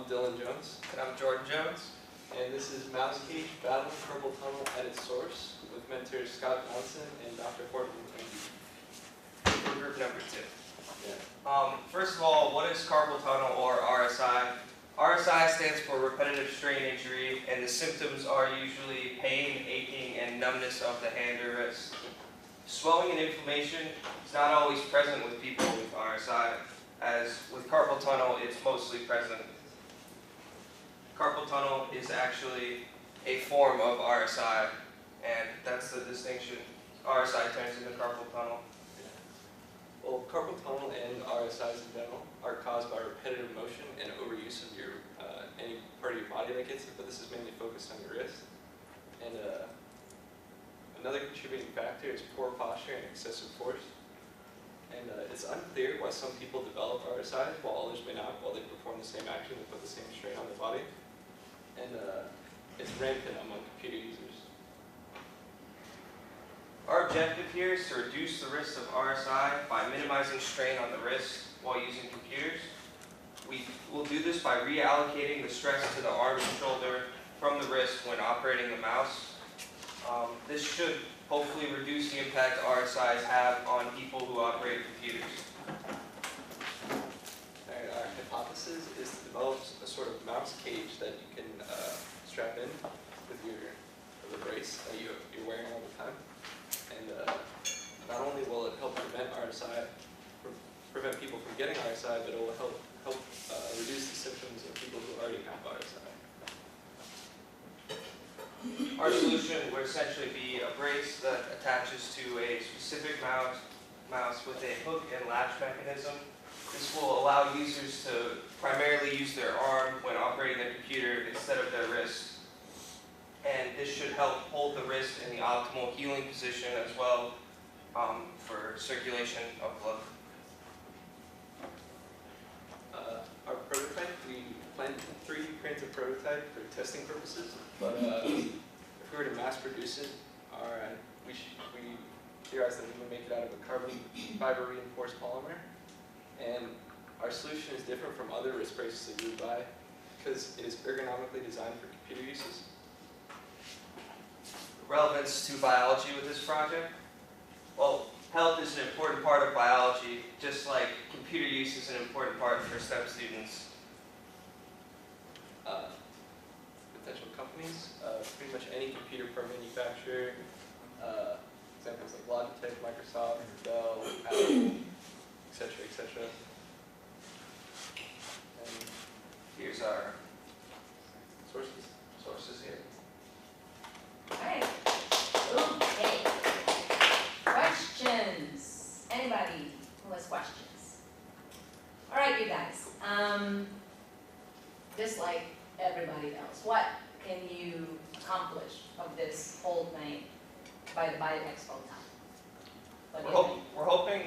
I'm Dylan Jones. And I'm Jordan Jones. And this is Mouse Cage Battling Carpal Tunnel at its source with mentors Scott Johnson and Dr. Horton. For group number 2. Yeah. First of all, what is carpal tunnel or RSI? RSI stands for repetitive strain injury, and the symptoms are usually pain, aching, and numbness of the hand or wrist. Swelling and inflammation is not always present with people with RSI, as with carpal tunnel, it's mostly present. Carpal tunnel is actually a form of RSI, and that's the distinction. RSI turns into carpal tunnel. Well, carpal tunnel and RSIs in general are caused by repetitive motion and overuse of your any part of your body that gets it, but this is mainly focused on your wrist. And another contributing factor is poor posture and excessive force. And it's unclear why some people develop RSI while others may not, while they perform the same action and put the same strain on the body. And it's rampant among computer users. Our objective here is to reduce the risk of RSI by minimizing strain on the wrist while using computers. We will do this by reallocating the stress to the arm and shoulder from the wrist when operating the mouse. This should hopefully reduce the impact RSIs have on people who operate computers. Our hypothesis is to develop a sort of mouse cage that you can strap in with the brace that you're wearing all the time. And not only will it help prevent RSI, prevent people from getting RSI, but it will help reduce the symptoms of people who already have RSI. Our solution would essentially be a brace that attaches to a specific mouse with a hook and latch mechanism. This will allow users to primarily use their arm when operating their computer instead of their wrist. And this should help hold the wrist in the optimal healing position as well for circulation of blood. Our prototype, we plan to 3D print a prototype for testing purposes, but if we were to mass produce it, we theorized that we would make it out of a carbon fiber reinforced polymer. And our solution is different from other wrist braces that you would buy because it is ergonomically designed for computer uses. Relevance to biology with this project? Well, health is an important part of biology, just like computer use is an important part for STEM students. Potential companies, pretty much any computer part manufacturer, examples like Logitech, Microsoft, Dell, Apple, etc., etc. And Here's our sources here. Alright. Okay. Questions? Anybody who has questions? Alright, you guys. Just like everybody else, what can you accomplish of this whole thing by the Expo time? We're hoping,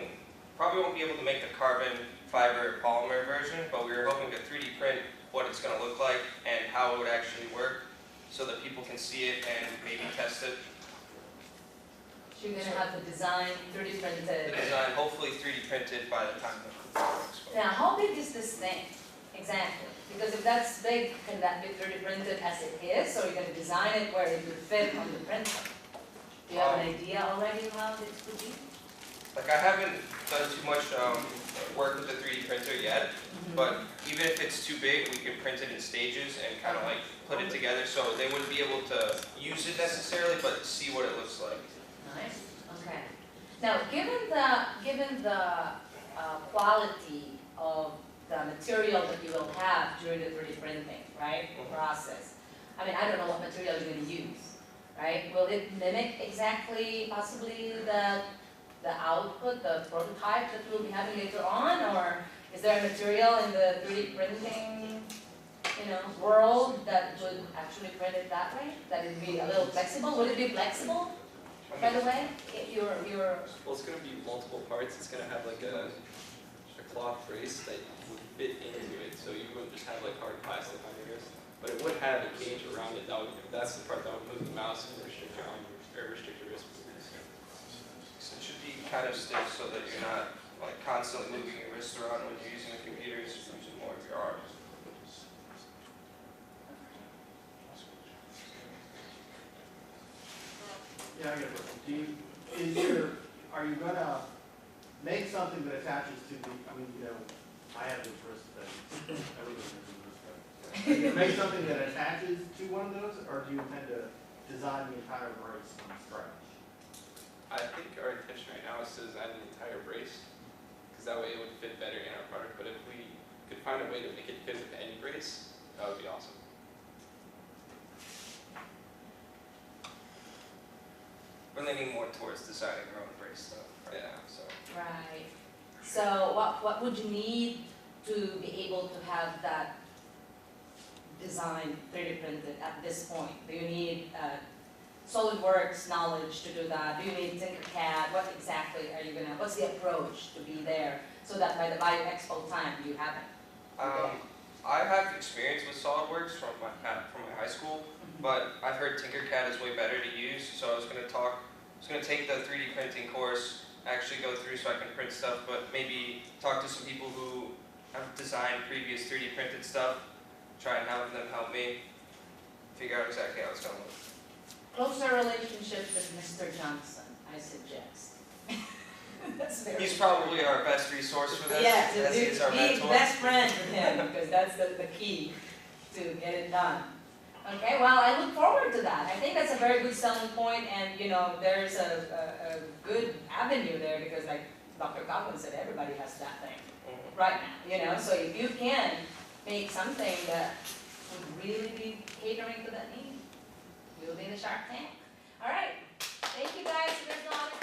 probably won't be able to make the carbon fiber polymer version, but we were hoping to 3D print what it's going to look like and how it would actually work so that people can see it and maybe test it. So you're going to have the design 3D printed. The design hopefully 3D printed by the time of the Expo. Now, how big is this thing exactly? Because if that's big, can that be 3D printed as it is, or you're going to design it where it would fit on the printer? Do you have an idea already how it would be? Like, I haven't done too much work with the 3D printer yet, but even if it's too big, we can print it in stages and kind of like put it together so they wouldn't be able to use it necessarily, but see what it looks like. Nice. Okay. Now, given the quality of the material that you will have during the 3D printing, right, process. I mean, I don't know what material you're going to use, right? Will it mimic exactly, possibly the output, the prototype that we'll be having later on, or is there a material in the 3D printing, world that would actually print it that way? That it would be a little flexible? Would it be flexible? By the way, well, it's going to be multiple parts. It's going to have like a cloth brace that would fit into it, so you wouldn't just have like hard plastic on your wrist, but it would have a cage around it. That's the part that would move the mouse and restrict your arm or restrict your wrist. So it should be kind of stiff so that you're not like constantly moving your wrist around when you're using the computers, using more of your arms. okay, I get it. Are you gonna make something that attaches to the, I mean, you know, I have this wrist thing, everybody has this wrist thing. Are you gonna make something that attaches to one of those, or do you intend to design the entire brace from scratch? I think our intention right now is to design the entire brace, because that way it would fit better in our product, but if we could find a way to make it fit with any brace, that would be awesome. We're leaning more towards designing our own brace stuff right Yeah. now, so. Right. So what would you need to be able to have that design 3D printed at this point? Do you need SolidWorks knowledge to do that? Do you need Tinkercad? What exactly are you gonna, what's the approach to be there so that by the Bio Expo time you have it? I have experience with SolidWorks from my high school, but I've heard Tinkercad is way better to use, so I was gonna take the 3D printing course, actually go through so I can print stuff, but maybe talk to some people who have designed previous 3D printed stuff, try and have them help me figure out exactly how it's gonna look. Closer relationship with Mr. Johnson, I suggest. That's very He's probably our best resource for this, Yeah, as he is our be mentor. best friend with him, because that's the key to get it done. Okay, well, I look forward to that. I think that's a very good selling point, and you know, there's a good avenue there, because like Dr. Coughlin said, everybody has that thing right now, you know, so if you can make something that would really be catering to that need, you'll be in the Shark Tank. All right, thank you guys, there's no other